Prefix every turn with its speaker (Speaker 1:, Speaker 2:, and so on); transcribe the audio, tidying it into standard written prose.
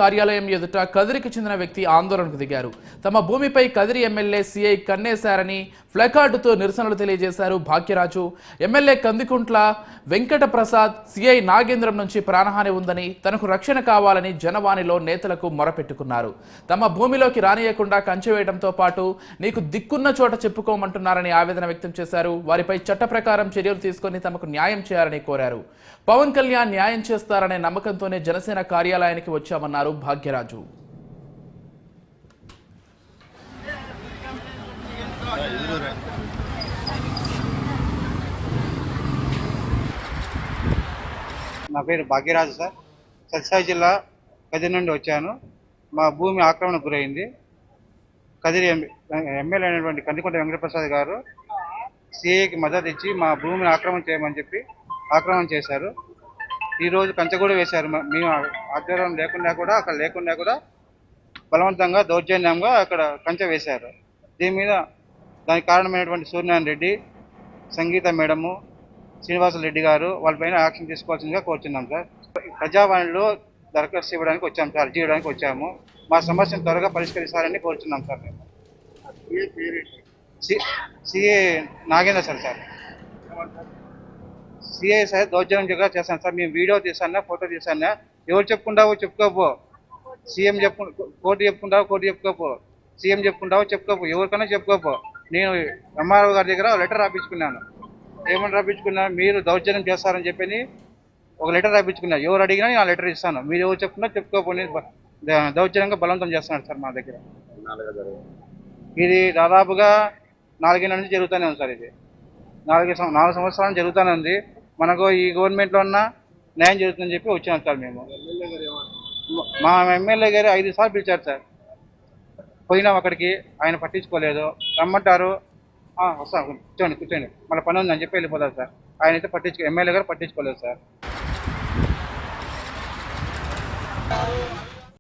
Speaker 1: కార్యాలయం ఎదుట కదిరికి చెందిన వ్యక్తి ఆందోళనకు దిగారు. తమ భూమిపై కదిరి ఎమ్మెల్యే సిఐ కన్నేశారని ఫ్లెకార్డుతో నిరసనలు తెలియజేశారు భాగ్యరాజు. ఎమ్మెల్యే కందికుంట్ల వెంకట ప్రసాద్ సిఐ నాగేంద్రం నుంచి ప్రాణహాని ఉందని, తనకు రక్షణ కావాలని జనవాణిలో నేతలకు మొరపెట్టుకున్నారు. తమ భూమిలోకి రానియకుండా కంచె వేయడంతో పాటు నీకు దిక్కున్న చోట చెప్పుకోమంటున్నారని ఆవేదన వ్యక్తం చేశారు. వారిపై చట్ట ప్రకారం చర్యలు తీసుకొని తమకు న్యాయం చేయాలని కోరారు. పవన్ కళ్యాణ్ న్యాయం చేస్తారనే నమ్మకంతోనే జనసేన కార్యాలయానికి వచ్చామన్నారు భాగ్యరాజు.
Speaker 2: నా పేరు భాగ్యరాజు సార్. సత్యసాయి జిల్లా కదిరి నుండి వచ్చాను. మా భూమి ఆక్రమణకు గురైంది. కదిరి ఎమ్మెల్యే అయినటువంటి కందికుంట వెంకటప్రసాద్ గారు సిఐకి మద్దతు ఇచ్చి మా భూమిని ఆక్రమణ చేయమని చెప్పి ఆక్రమణ చేశారు. ఈరోజు కంచె కూడా వేశారు. మేము ఆధ్వర్యం లేకుండా కూడా అక్కడ లేకుండా కూడా బలవంతంగా దౌర్జన్యంగా అక్కడ కంచె వేశారు. దీని మీద దానికి కారణమైనటువంటి సూర్యనారాయణ రెడ్డి, సంగీత మేడము, శ్రీనివాస రెడ్డి గారు వాళ్ళపైన యాక్షన్ తీసుకోవాల్సిందిగా కోరుతున్నాం సార్. ప్రజావాణిలో దరఖాస్తు ఇవ్వడానికి వచ్చాము సార్, అర్జీ ఇవ్వడానికి వచ్చాము. మా సమస్యను త్వరగా పరిష్కరిస్తారని కోరుతున్నాం సార్. మేము CA Nagendra sir CI sir దౌర్జన్యంగా చేస్తాను సార్. మేము వీడియో తీసానా, ఫోటో తీసానా, ఎవరు చెప్పుకుంటావో చెప్పుకోపో. సీఎం కోర్టు చెప్పుకోపో, సీఎం చెప్పుకోపో, ఎవరికైనా చెప్పుకోపో. నేను ఎంఆర్ఓ గారి దగ్గర లెటర్ రాపించుకున్నాను. ఏమని రాపించుకున్నాను, మీరు దౌర్జన్యం చేస్తారని చెప్పి ఒక లెటర్ రాపించుకున్నాను. ఎవరు అడిగినా నేను ఆ లెటర్ ఇస్తాను. మీరు ఎవరు చెప్పుకున్నా చెప్పుకోపోని దౌర్జన్యంగా బలవంతం చేస్తున్నారు సార్ మా దగ్గర. ఇది దాదాపుగా 4 ఏళ్ళ నుంచి జరుగుతూనే ఉంది సార్. ఇది 4 సంవత్సరాలు జరుగుతూనే ఉంది. మనకు ఈ గవర్నమెంట్లో ఉన్న న్యాయం జరుగుతుందని చెప్పి వచ్చినాం సార్. మేము మా ఎమ్మెల్యే గారు 5 సార్లు పిలిచారు సార్. పోయినాం అక్కడికి, ఆయన పట్టించుకోలేదు. రమ్మంటారు, వస్తాం కూర్చోండి మళ్ళీ పని ఉందని చెప్పి వెళ్ళిపోతారు సార్. ఆయన అయితే ఎమ్మెల్యే గారు పట్టించుకోలేదు సార్.